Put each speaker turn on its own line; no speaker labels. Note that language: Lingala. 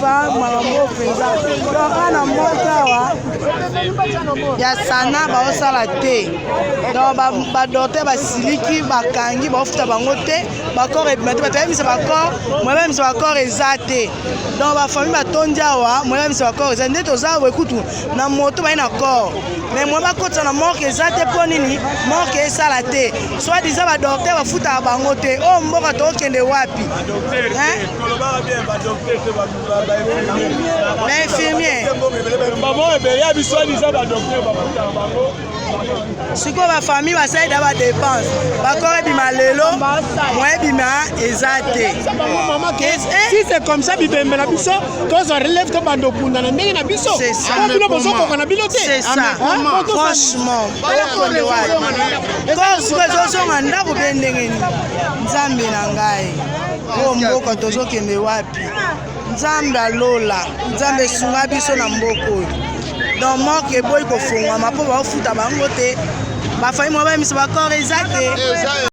fa makambo penza donc na mboka wa ya sana baosala te donc badocteur basiliki bakangi baofuta bango te bakor ebima te batayebisa bakor moyebamisa bakor eza te donc bafamille batondi awa moyebamisa bakor eza nde toza wekutu na moto bayi na kor mais moye bakotisa na morke eza te mpo nini morke esala te soit diza badocteur bafutaka bango te oyo mboka tokende wapi l'infirmier sikoyo bafamille basalida badepense bakor ebima lelo moye ebima eza te
si c'est comme ça bibembe na biso tozo relève to bando kunda na ndenge na biso bino bozokoka na bino te
c'est ça franchement balakonde wapi kosiko ezozonga ndako mpe ndenge nini nzambe na ngai oyo mboka tozokende wapi nzambe alola nzambe esunga biso na mboka oyo donc moke eboyi kofungwama mpo baofuta bango te bafai mwa bayemisa bakor eza te